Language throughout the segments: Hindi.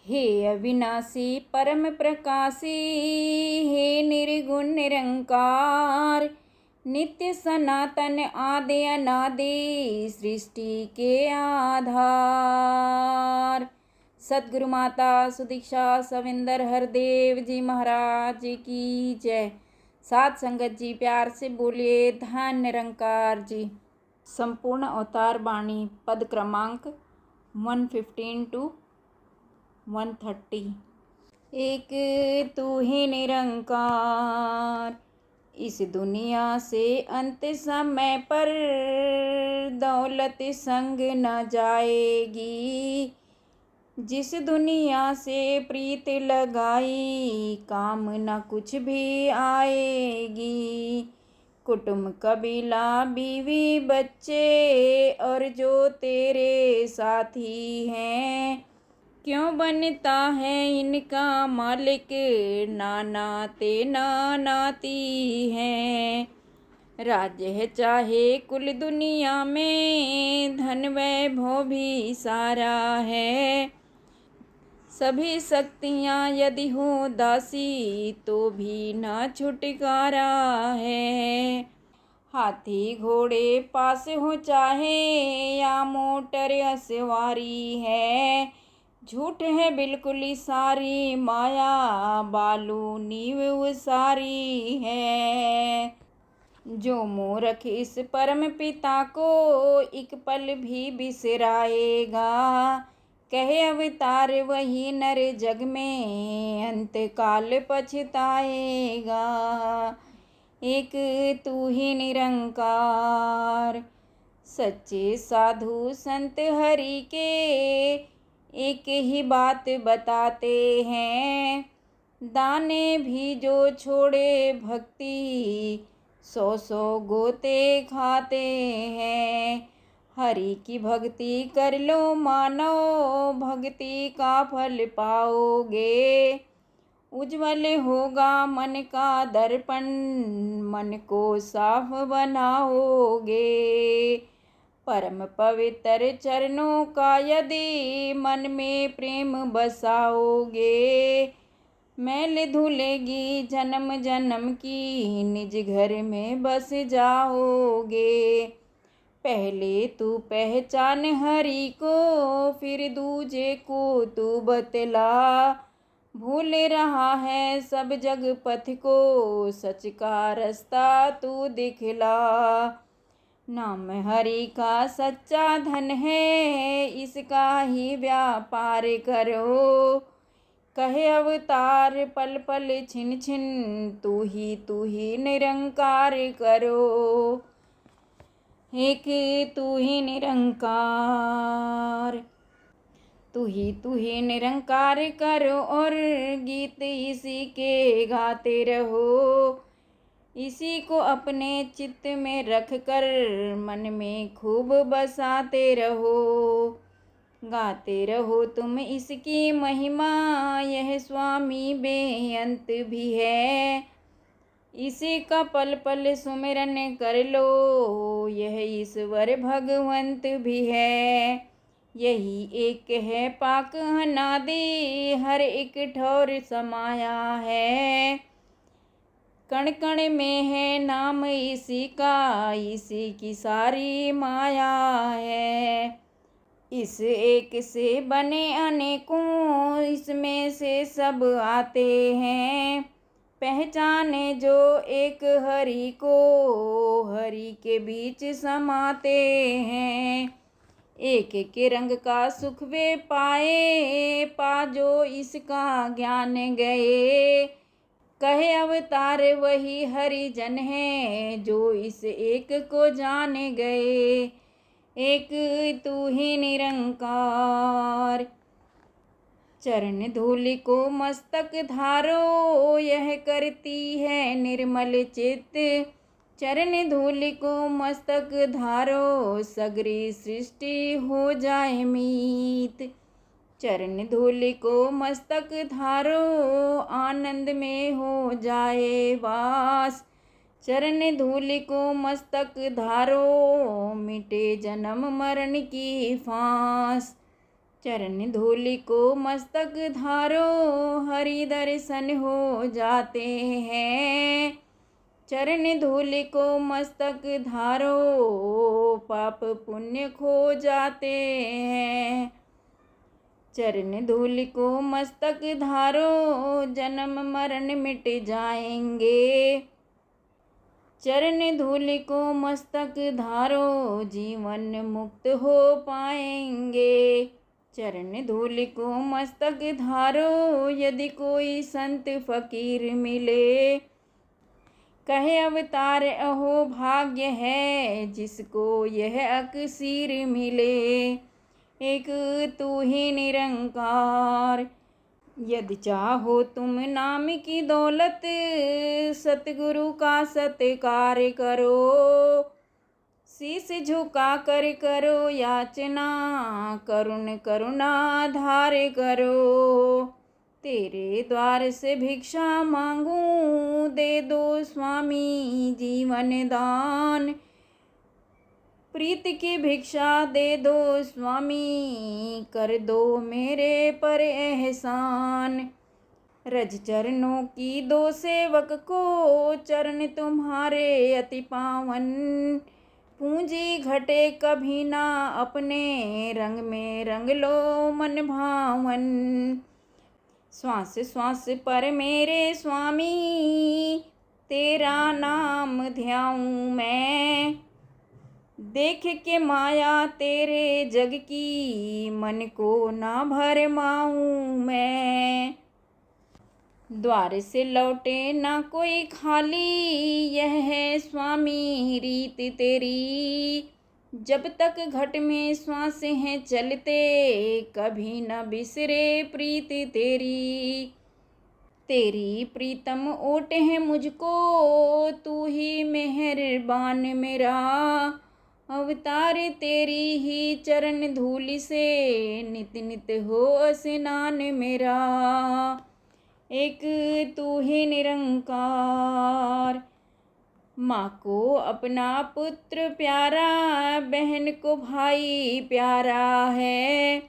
हे अविनाशी परम प्रकाशी, हे निर्गुण निरंकार, नित्य सनातन आदि अनादि सृष्टि के आधार। सद्गुरु माता सुदीक्षा सविंदर हरदेव जी महाराज की जय। साथ संगत जी प्यार से बोलिए धन निरंकार जी। संपूर्ण अवतार वाणी पद क्रमांक 115 to 130। एक तू ही निरंकार, इस दुनिया से अंत समय पर दौलत संग न जाएगी। जिस दुनिया से प्रीत लगाई, काम न कुछ भी आएगी। कुटुंब कबीला बीवी बच्चे और जो तेरे साथी हैं, क्यों बनता है इनका मालिक, नाना ते नाती हैं। राज्य है चाहे कुल दुनिया में, धन वैभव भी सारा है। सभी शक्तियाँ यदि हो दासी, तो भी न छुटकारा है। हाथी घोड़े पास हो चाहे या मोटर सवारी है, झूठ है बिल्कुल सारी माया, बालू नींव सारी है। जो मूर्ख इस परम पिता को एक पल भी बिसराएगा, कहे अवतार वही नर जग में अंत काल पछताएगा। एक तू ही निरंकार, सच्चे साधु संत हरि के एक ही बात बताते हैं। दाने भी जो छोड़े भक्ति, 100 गोते खाते हैं। हरि की भक्ति कर लो मानो, भक्ति का फल पाओगे। उज्जवल होगा मन का दर्पण, मन को साफ बनाओगे। परम पवित्र चरणों का यदि मन में प्रेम बसाओगे, मैल धुलेगी जन्म जन्म की, निज घर में बस जाओगे। पहले तू पहचान हरि को, फिर दूजे को तू बतला। भूल रहा है सब जग पथ को, सच का रास्ता तू दिखला। नाम हरि का सच्चा धन है, इसका ही व्यापार करो। कहे अवतार पल पल छिन छिन, तू ही निरंकार करो। एक तू ही निरंकार, तू ही निरंकार करो, और गीत इसी के गाते रहो। इसी को अपने चित्त में रख कर मन में खूब बसाते रहो। गाते रहो तुम इसकी महिमा, यह स्वामी बेअंत भी है। इसी का पल पल सुमिरन कर लो, यह ईश्वर भगवंत भी है। यही एक है पाक अनादि, हर एक ठौर समाया है। कण कण में है नाम इसी का, इसी की सारी माया है। इस एक से बने अनेकों, इसमें से सब आते हैं। पहचाने जो एक हरि को, हरि के बीच समाते हैं। एक के रंग का सुख वे पाए, पा जो इसका ज्ञान गए। कहे अवतार वही हरिजन है, जो इस एक को जान गए। एक तू ही निरंकार, चरण धूलि को मस्तक धारो, यह करती है निर्मल चित्त। चरण धूलि को मस्तक धारो, सगरी सृष्टि हो जाए मीत। चरण धूलि को मस्तक धारो, आनंद में हो जाए वास। चरण धूलि को मस्तक धारो, मिटे जन्म मरण की फांस। चरण धूलि को मस्तक धारो, हरि दर्शन हो जाते हैं। चरण धूलि को मस्तक धारो, पाप पुण्य खो जाते हैं। चरण धूलि को मस्तक धारो, जन्म मरण मिट जाएंगे। चरण धूलि को मस्तक धारो, जीवन मुक्त हो पाएंगे। चरण धूलि को मस्तक धारो, यदि कोई संत फकीर मिले, कहे अवतार अहो भाग्य है, जिसको यह अक्सीर मिले। एक तू ही निरंकार, यदि चाहो तुम नाम की दौलत, सतगुरु का सत्कार करो। शीश झुका कर करो याचना, करुण करुणा धार करो। तेरे द्वार से भिक्षा मांगूं, दे दो स्वामी जीवन दान। प्रीत की भिक्षा दे दो स्वामी, कर दो मेरे पर एहसान। रज चरणों की दो सेवक को, चरण तुम्हारे अति पावन। पूंजी घटे कभी ना अपने, रंग में रंग लो मन भावन। श्वास श्वास पर मेरे स्वामी, तेरा नाम ध्याऊं मैं। देख के माया तेरे जग की, मन को ना भरमाऊं मैं। द्वार से लौटे ना कोई खाली, यह है स्वामी रीत तेरी। जब तक घट में श्वास हैं चलते, कभी न बिसरे प्रीत तेरी। तेरी प्रीतम ओट है मुझको, तू ही मेहरबान मेरा। अवतार तेरी ही चरण धूलि से, नित नित हो स्नान मेरा। एक तू ही निरंकार, माँ को अपना पुत्र प्यारा, बहन को भाई प्यारा है।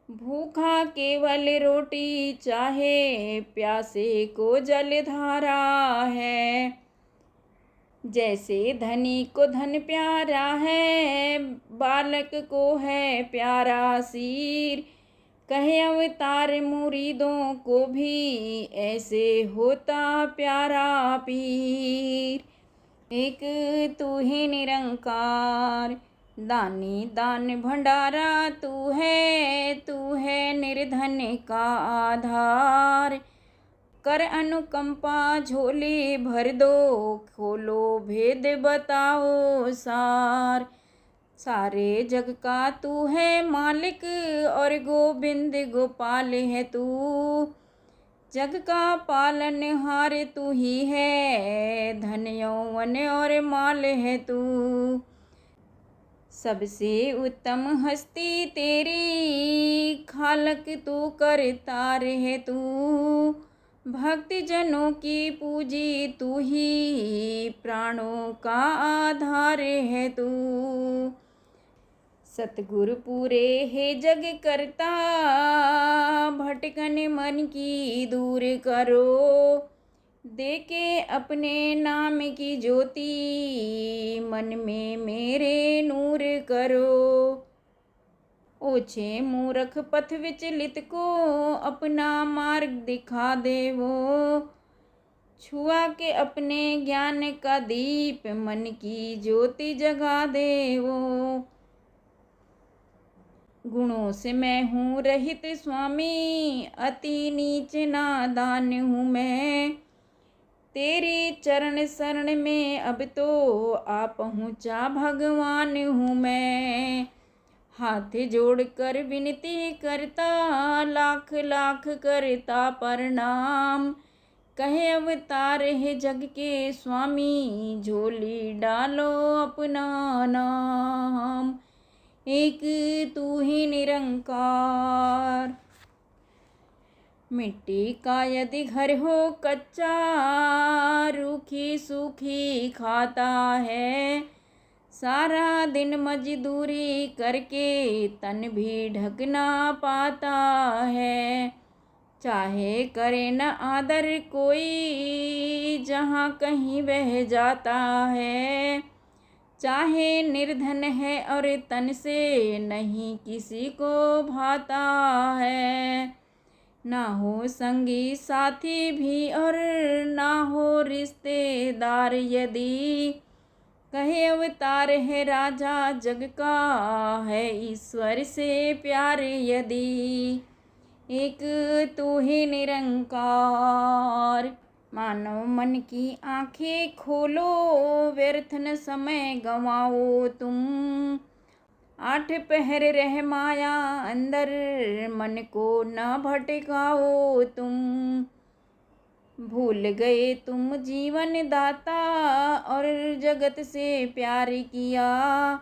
भूखा केवल रोटी चाहे, प्यासे को जलधारा है। जैसे धनी को धन प्यारा है, बालक को है प्यारा सिर। कहे अवतार मुरीदों को भी, ऐसे होता प्यारा पीर। एक तू ही निरंकार, दानी दान भंडारा तू है निर्धन का आधार। कर अनुकंपा झोली भर दो, खोलो भेद बताओ सार। सारे जग का तू है मालिक, और गोविंद गोपाल है तू। जग का पालनहार तू ही है, धन यौवन और माल है तू। सबसे उत्तम हस्ती तेरी, खालक तू करतार है तू। भक्ति जनों की पूजी तू ही, प्राणों का आधार है तू। सतगुरु पूरे है जग करता, भटकन मन की दूर करो। देके अपने नाम की ज्योति, मन में मेरे नूर करो। ओछे मूर्ख पथ विचलित को, अपना मार्ग दिखा देवो। छुआ के अपने ज्ञान का दीप, मन की ज्योति जगा देवो। गुणों से मैं हूँ रहित स्वामी, अति नीच नादान हूँ मैं। तेरी चरण शरण में अब तो, आ पहुँचा भगवान हूँ मैं। हाथ जोड़कर विनती करता, लाख लाख करता प्रणाम। कहे अवतार है जग के स्वामी, झोली डालो अपना नाम। एक तू ही निरंकार, मिट्टी का यदि घर हो कच्चा, रूखी सूखी खाता है। सारा दिन मजदूरी करके तन भी ढक ना पाता है। चाहे करे न आदर कोई, जहाँ कहीं बह जाता है। चाहे निर्धन है और तन से नहीं किसी को भाता है। ना हो संगी साथी भी और ना हो रिश्तेदार, यदि कहे अवतार है राजा जग का, है ईश्वर से प्यार यदि। एक तू ही निरंकार। मानो मन की आंखें खोलो, व्यर्थ न समय गंवाओ तुम। 8 पहर रह माया अंदर, मन को न भटकाओ तुम। भूल गए तुम जीवन दाता और जगत से प्यार किया।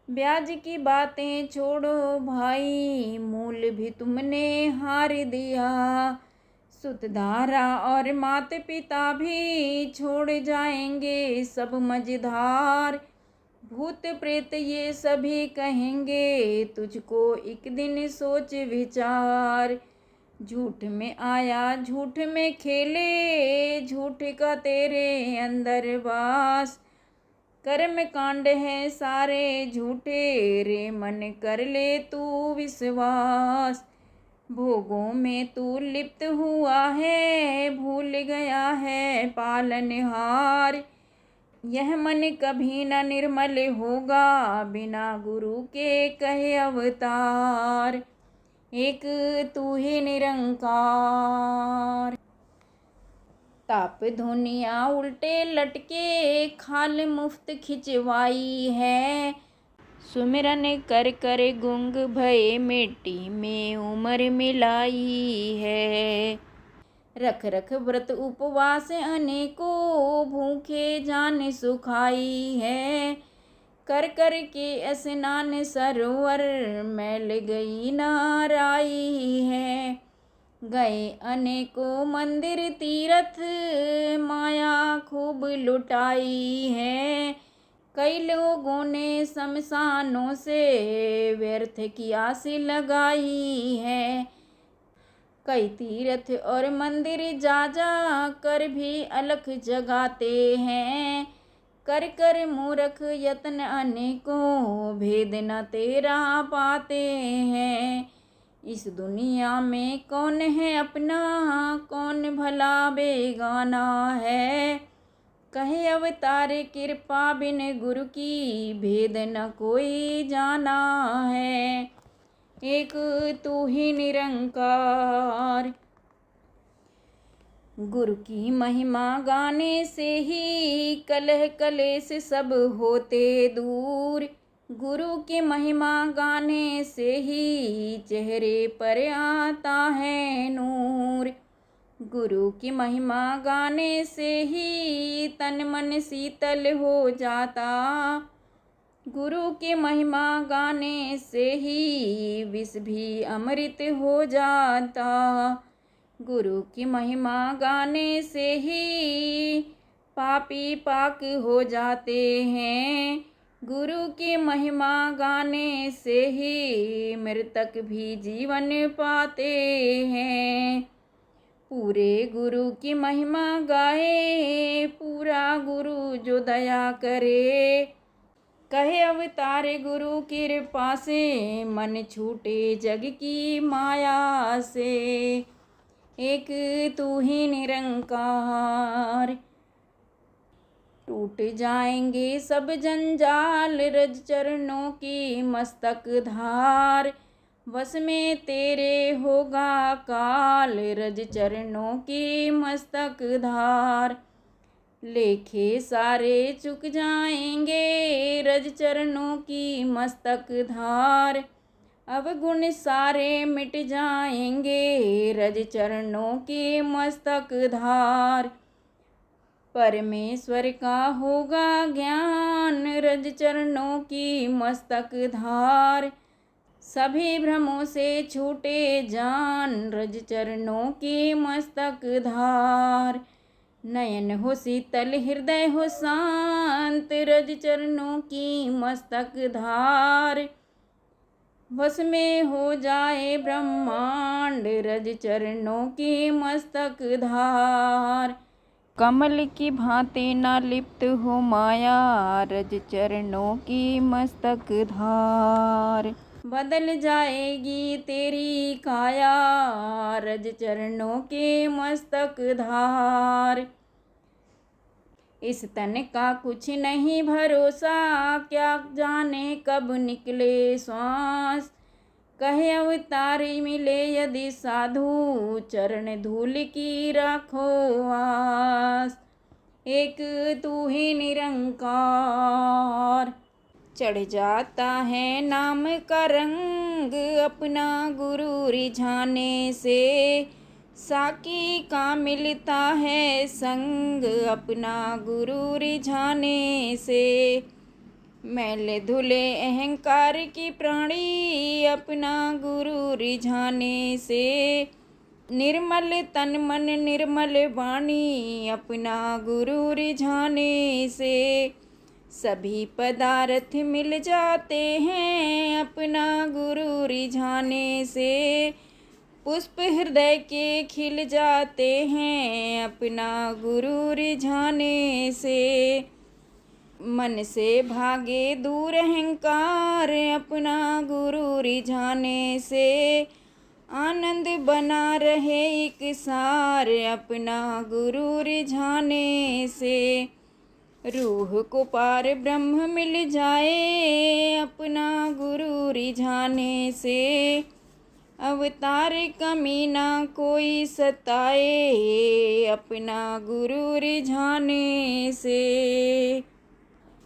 ब्याज की बातें छोड़ो भाई, मूल भी तुमने हार दिया। सुतधारा और माता पिता भी छोड़ जाएंगे सब मझधार। भूत प्रेत ये सभी कहेंगे तुझको एक दिन सोच विचार। झूठ में आया झूठ में खेले, झूठ का तेरे अंदर वास। कर्म कांड है सारे झूठे, रे मन कर ले तू विश्वास। भोगों में तू लिप्त हुआ है, भूल गया है पालनहार। यह मन कभी न निर्मल होगा, बिना गुरु के कहे अवतार। एक तू ही निरंकार। ताप धुनिया उल्टे लटके, खाल मुफ्त खिंचवाई है। सुमिरन कर कर गुंग भये, मिट्टी में उम्र मिलाई है। रख रख व्रत उपवास अनेकों, भूखे जान सुखाई है। कर कर के स्नान सरोवर, मैल गई नाराई है। गए अनेकों मंदिर तीरथ, माया खूब लुटाई है। कई लोगों ने शमशानों से व्यर्थ की आस लगाई है। कई तीर्थ और मंदिर जा जा कर भी अलख जगाते हैं। कर कर मूर्ख यत्न अनेकों, भेद न तेरा पाते हैं। इस दुनिया में कौन है अपना, कौन भला बेगाना है। कहे अवतार कृपा बिन गुरु की, भेद न कोई जाना है। एक तू ही निरंकार। गुरु की महिमा गाने से ही कलह कलेश सब होते दूर। गुरु की महिमा गाने से ही चेहरे पर आता है नूर। गुरु की महिमा गाने से ही तन मन शीतल हो जाता। गुरु की महिमा गाने से ही विष भी अमृत हो जाता। गुरु की महिमा गाने से ही पापी पाक हो जाते हैं। गुरु की महिमा गाने से ही मृतक भी जीवन पाते हैं। पूरे गुरु की महिमा गाए, पूरा गुरु जो दया करे। कहे अवतार गुरु कृपा से, मन छूटे जग की माया से। एक तू ही निरंकार। टूट जाएंगे सब जंजाल, रज चरणों की मस्तक धार। वश में तेरे होगा काल, रज चरणों की मस्तक धार। लेखे सारे चुक जाएंगे, रज चरणों की मस्तक धार। अवगुण सारे मिट जाएंगे, रज चरणों की मस्तक धार। परमेश्वर का होगा ज्ञान, रज चरणों की मस्तक धार। सभी भ्रमों से छूटे जान, रज चरणों की मस्तक धार। नयन हो शीतल हृदय हो शांत, रज चरणों की मस्तक धार। वश में हो जाए ब्रह्मांड, रज चरणों की मस्तक धार। कमल की भांति ना लिप्त हो माया, रज चरणों की मस्तक धार। बदल जाएगी तेरी काया, रज चरणों के मस्तक धार। इस तन का कुछ नहीं भरोसा, क्या जाने कब निकले श्वास। कहे अवतारी मिले यदि साधु, चरण धूल की राखो आस। एक तू ही निरंकार। चढ़ जाता है नाम का रंग, अपना गुरु रिझाने से। साकी का मिलता है संग, अपना गुरु रिझाने से। मैल धुले अहंकार की प्राणी, अपना गुरु रिझाने से। निर्मल तन मन निर्मल वाणी, अपना गुरु रिझाने से। सभी पदार्थ मिल जाते हैं, अपना गुरु रिझाने से। पुष्प हृदय के खिल जाते हैं, अपना गुरु रिझाने से। मन से भागे दूर अहंकार, अपना गुरु रिझाने से। आनंद बना रहे एक सार, अपना गुरु रिझाने से। रूह को पार ब्रह्म मिल जाए, अपना गुरु रिझाने से। अवतार कमी ना कोई सताए, अपना गुरु रिझाने से।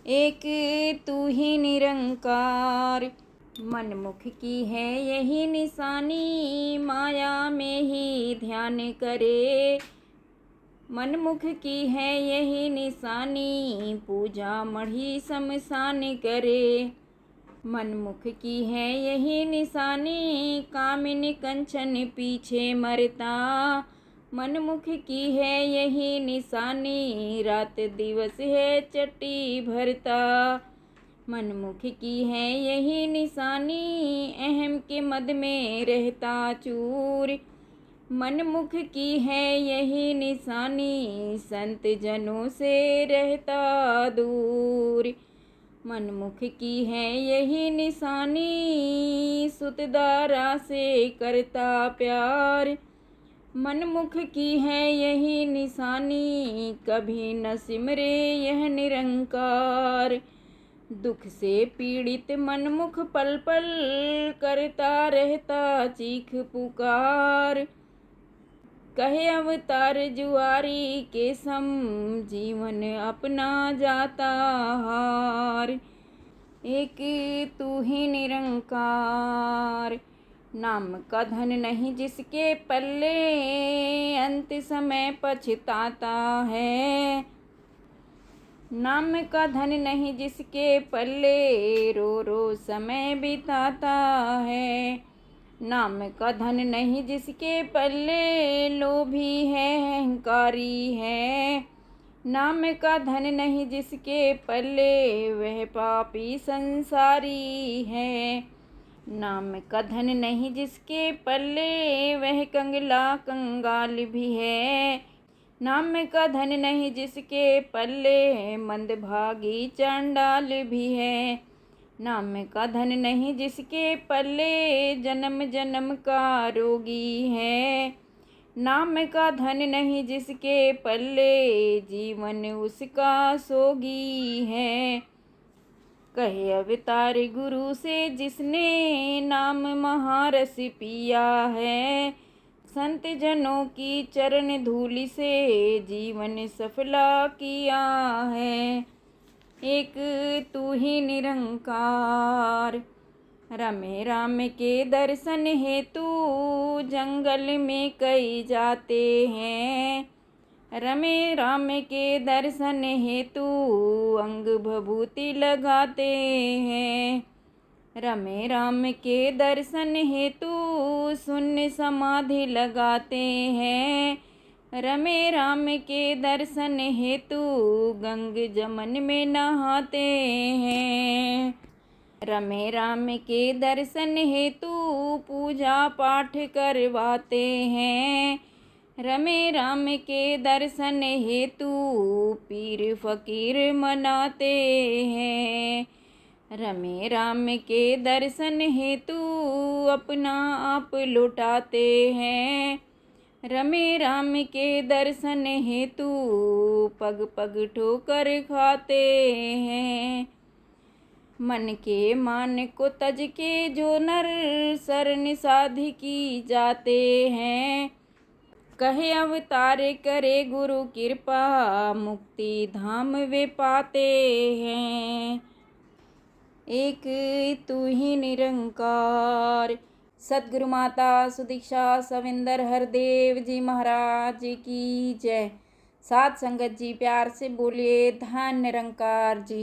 एक तू ही निरंकार। मनमुख की है यही निशानी, माया में ही ध्यान करे। मनमुख की है यही निशानी, पूजा मढ़ी शमशान करे। मनमुख की है यही निशानी, कामिनी कंचन पीछे मरता। मनमुख की है यही निशानी, रात दिवस है चट्टी भरता। मनमुख की है यही निशानी, अहम के मद में रहता चूर। मनमुख की है यही निशानी, संत जनों से रहता दूर। मनमुख की है यही निशानी, सुतदारा से करता प्यार। मनमुख की है यही निशानी, कभी न सिमरे यह निरंकार। दुख से पीड़ित मनमुख पल पल, करता रहता चीख पुकार। कहे अवतार जुआरी के सम, जीवन अपना जाता हार। एक तू ही निरंकार। नाम का धन नहीं जिसके पल्ले, अंत समय पछताता है। नाम का धन नहीं जिसके पल्ले, रो रो समय बिताता है। नाम का धन नहीं जिसके पल्ले, लोभी है अहंकारी है। नाम का धन नहीं जिसके पल्ले, वह पापी संसारी है। नाम का धन नहीं जिसके पल्ले, वह कंगला कंगाल भी है। नाम का धन नहीं जिसके पल्ले, मंदभागी चंडाल भी है। नाम का धन नहीं जिसके पल्ले, जन्म जन्म का रोगी है। नाम का धन नहीं जिसके पल्ले, जीवन उसका सोगी है। कहे अवतार गुरु से जिसने, नाम महारस पिया है। संत जनों की चरण धूलि से, जीवन सफला किया है। एक तू ही निरंकार। रमे राम के दर्शन हेतु, जंगल में कई जाते हैं। रमे राम के दर्शन हेतु, अंग भभूति लगाते हैं। रमे राम के दर्शन हेतु, शून्य समाधि लगाते हैं। रमे राम के दर्शन हेतु गंग जमन में नहाते हैं। रमे राम के दर्शन हेतु पूजा पाठ करवाते हैं। रमे राम के दर्शन हेतु पीर फकीर मनाते हैं। रमे राम के दर्शन हेतु अपना आप लुटाते हैं। रमे राम के दर्शन हेतु पग पग ठोकर खाते हैं। मन के मान को तज के जो नर शरण साधि की जाते हैं। कहे अवतार करे गुरु कृपा मुक्ति धाम वे पाते हैं। एक तू ही निरंकार। सद्गुरु माता सुदीक्षा सविंदर हरदेव जी महाराज की जय। साथ संगत जी प्यार से बोलिए धन निरंकार जी।